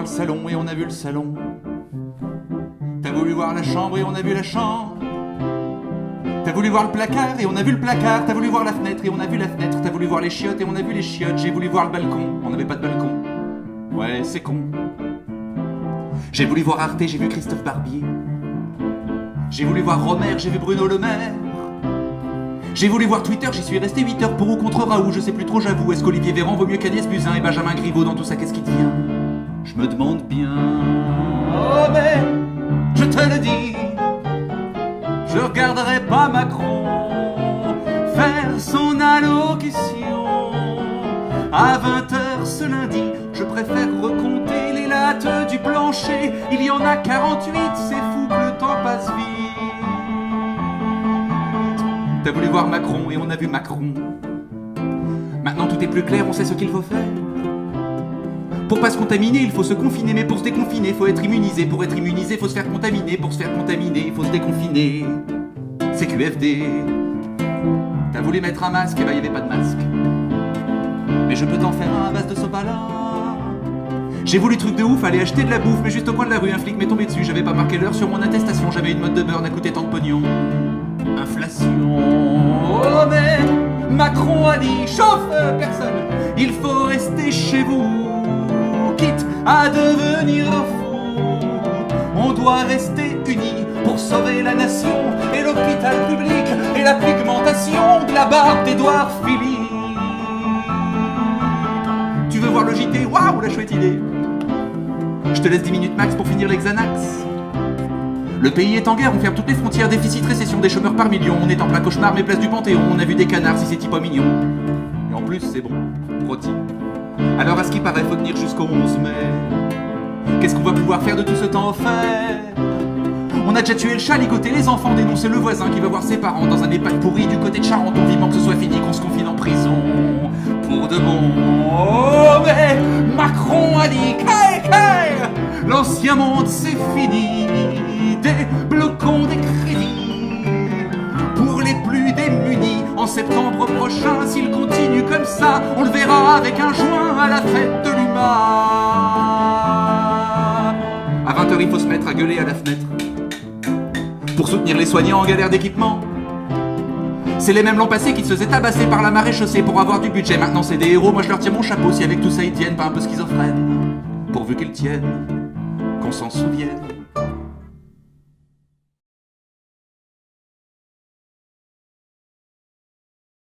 le salon et on a vu le salon. T'as voulu voir la chambre et on a vu la chambre. T'as voulu voir le placard et on a vu le placard. T'as voulu voir la fenêtre et on a vu la fenêtre. T'as voulu voir les chiottes et on a vu les chiottes. J'ai voulu voir le balcon, on n'avait pas de balcon. Ouais, c'est con. J'ai voulu voir Arte, j'ai vu Christophe Barbier. J'ai voulu voir Romer, j'ai vu Bruno Le Maire. J'ai voulu voir Twitter, j'y suis resté 8 heures pour ou contre Raoult, je sais plus trop, j'avoue. Est-ce qu'Olivier Véran vaut mieux qu'Agnès Buzyn et Benjamin Griveaux dans tout ça, qu'est-ce qui devient? Je me demande bien. Oh mais, je te le dis, je regarderai pas Macron faire son allocution à 20h ce lundi. Je préfère recompter les lattes du plancher. Il y en a 48, c'est fou que le temps passe vite. T'as voulu voir Macron et on a vu Macron. Maintenant tout est plus clair, on sait ce qu'il faut faire. Pour pas se contaminer, il faut se confiner. Mais pour se déconfiner, faut être immunisé. Pour être immunisé, faut se faire contaminer. Pour se faire contaminer, faut se déconfiner. C'est QFD. T'as voulu mettre un masque, et bah y'avait pas de masque. Mais je peux t'en faire un à base de sopalin. J'ai voulu truc de ouf, aller acheter de la bouffe. Mais juste au coin de la rue, un flic m'est tombé dessus. J'avais pas marqué l'heure sur mon attestation. J'avais une mode de beurre, n'a coûté tant de pognon. Inflation. Oh mais Macron a dit, chauffe personne, il faut rester chez vous, quitte à devenir fou. On doit rester unis pour sauver la nation et l'hôpital public et la pigmentation de la barbe d'Édouard Philippe. Tu veux voir le JT? Waouh, la chouette idée. Je te laisse 10 minutes max pour finir les Xanax. Le pays est en guerre, on ferme toutes les frontières, déficit, récession, des chômeurs par millions. On est en plein cauchemar, mais place du Panthéon, on a vu des canards, si c'est pas mignon. Et en plus, c'est bon, rôti. Alors à ce qui paraît, faut tenir jusqu'au 11 mai. Qu'est-ce qu'on va pouvoir faire de tout ce temps offert? On a déjà tué le chat, ligoté les enfants, dénoncé le voisin qui va voir ses parents dans un EHPAD pourri du côté de Charente. On vivant que ce soit fini, qu'on se confine en prison. Pour de bon. Oh mais Macron a dit, l'ancien monde c'est fini. Débloquons des crédits pour les plus démunis. En septembre prochain, s'il continue comme ça, on le verra avec un joint à la fête de l'UMA. À 20h, il faut se mettre à gueuler à la fenêtre pour soutenir les soignants en galère d'équipement. C'est les mêmes l'an passé qui se faisaient tabasser par la marée chaussée pour avoir du budget. Maintenant c'est des héros, moi je leur tire mon chapeau. Si avec tout ça ils tiennent, pas un peu schizophrènes, pourvu qu'ils tiennent, qu'on s'en souvienne.